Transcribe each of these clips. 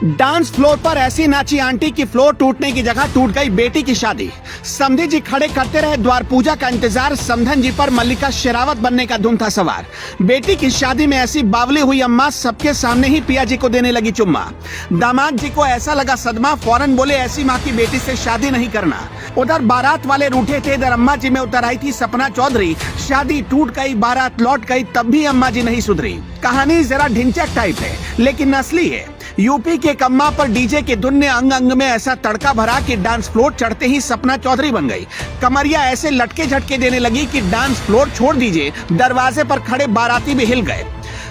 Dance floor पर ऐसी नाची आंटी की फ्लोर टूटने की जगह टूट गई बेटी की शादी। समधी जी खड़े करते रहे द्वार पूजा का इंतजार, समधन जी पर मल्लिका शेरावत बनने का धुन था सवार। बेटी की शादी में ऐसी बावली हुई अम्मा सबके सामने ही पिया जी को देने लगी चुम्मा। दामाद जी को ऐसा लगा सदमा, फौरन बोले ऐसी माँ की बेटी से शादी नहीं करना। उधर बारात वाले रूठे थे, इधर अम्मा जी में उतर आई थी सपना चौधरी। शादी टूट गई, बारात लौट गई, तब भी अम्मा जी नहीं सुधरी। कहानी जरा ढिंचैक टाइप है लेकिन असली है। यूपी के कम्मा पर डीजे के धुन ने अंग अंग में ऐसा तड़का भरा कि डांस फ्लोर चढ़ते ही सपना चौधरी बन गई। कमरिया ऐसे लटके झटके देने लगी कि डांस फ्लोर छोड़ दीजिए, दरवाजे पर खड़े बाराती भी हिल गए।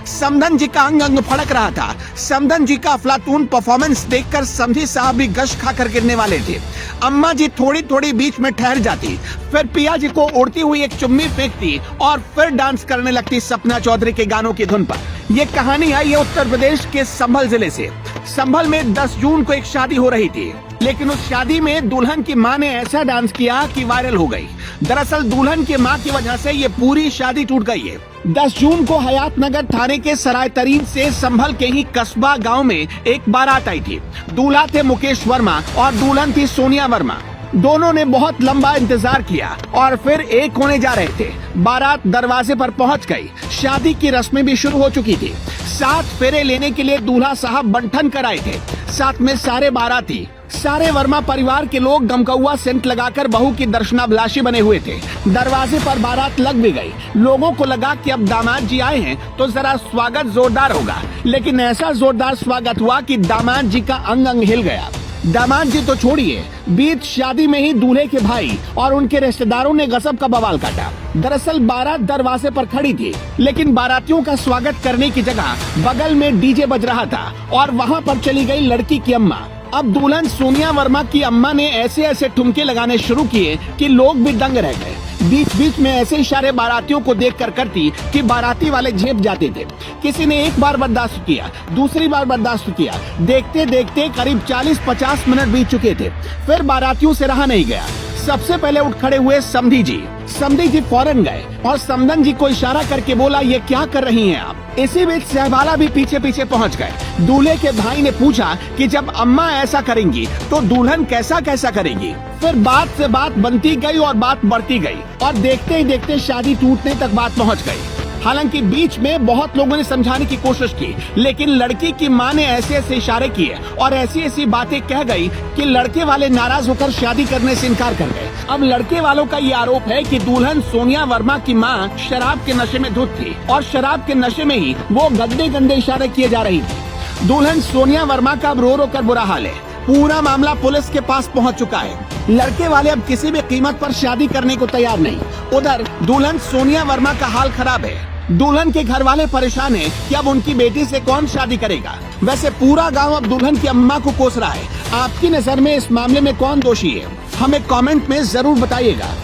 समधन जी का अंग अंग फड़क रहा था। समधन जी का अफलातून परफॉर्मेंस देखकर समधी साहब भी गश खाकर गिरने वाले थे। अम्मा जी थोड़ी थोड़ी बीच में ठहर जाती, फिर पिया जी को उड़ती हुई एक चुम्मी फेंकती और फिर डांस करने लगती सपना चौधरी के गानों की धुन पर। ये कहानी आई है उत्तर प्रदेश के संभल जिले से। संभल में 10 जून को एक शादी हो रही थी, लेकिन उस शादी में दुल्हन की मां ने ऐसा डांस किया कि वायरल हो गई। दरअसल दुल्हन की मां की वजह से ये पूरी शादी टूट गई है। 10 जून को हयात नगर थाने के सराय तरीन से संभल के ही कस्बा गांव में एक बारात आई थी। दूल्हा थे मुकेश वर्मा और दुल्हन थी सोनिया वर्मा। दोनों ने बहुत लंबा इंतजार किया और फिर एक होने जा रहे थे। बारात दरवाजे पर पहुंच गई। शादी की रस्में भी शुरू हो चुकी थी। 7 फेरे लेने के लिए दूल्हा साहब बंठन कर आए थे, साथ में सारे बाराती। सारे वर्मा परिवार के लोग गमकौआ सेंट लगाकर बहू की दर्शनाभिलाषी बने हुए थे। दरवाजे पर बारात लग भी गई। लोगों को लगा कि अब दामाद जी आए हैं तो जरा स्वागत जोरदार होगा, लेकिन ऐसा जोरदार स्वागत हुआ कि दामाद जी का अंग अंग हिल गया। दामाद जी तो छोड़िए, बीच शादी में ही दूल्हे के भाई और उनके रिश्तेदारों ने गजब का बवाल काटा। दरअसल बारात दरवाजे पर खड़ी थी, लेकिन बारातियों का स्वागत करने की जगह बगल में डीजे बज रहा था और वहाँ पर चली गई लड़की की अम्मा। अब दुल्हन सोनिया वर्मा की अम्मा ने ऐसे ऐसे ठुमके लगाने शुरू किए कि लोग भी दंग रह गए। बीच बीच में ऐसे इशारे बारातियों को देखकर करती कि बाराती वाले झेप जाते थे। किसी ने एक बार बर्दाश्त किया, दूसरी बार बर्दाश्त किया। देखते देखते करीब 40-50 मिनट बीत चुके थे। फिर बारातियों से रहा नहीं गया। सबसे पहले उठ खड़े हुए समधी जी। समधी जी फौरन गए और समधन जी को इशारा करके बोला, ये क्या कर रही हैं आप। इसी बीच सहबाला भी पीछे पीछे पहुंच गए। दूल्हे के भाई ने पूछा कि जब अम्मा ऐसा करेंगी तो दुल्हन कैसा कैसा करेगी। फिर बात से बात बनती गई और बात बढ़ती गई और देखते ही देखते शादी टूटने तक बात पहुंच गई। हालांकि बीच में बहुत लोगों ने समझाने की कोशिश की, लेकिन लड़की की मां ने ऐसे ऐसे इशारे किए और ऐसी ऐसी बातें कह गई कि लड़के वाले नाराज होकर शादी करने से इनकार कर गए। अब लड़के वालों का ये आरोप है कि दुल्हन सोनिया वर्मा की मां शराब के नशे में धुत थी और शराब के नशे में ही वो गंदे गंदे इशारे किए जा रही थी। दुल्हन सोनिया वर्मा का अब रो रो कर बुरा हाल है। पूरा मामला पुलिस के पास पहुंच चुका है। लड़के वाले अब किसी भी कीमत पर शादी करने को तैयार नहीं। उधर दुल्हन सोनिया वर्मा का हाल खराब है। दुल्हन के घर वाले परेशान हैं कि अब उनकी बेटी से कौन शादी करेगा। वैसे पूरा गांव अब दुल्हन की अम्मा को कोस रहा है। आपकी नजर में इस मामले में कौन दोषी है, हमें कमेंट में जरूर बताइएगा।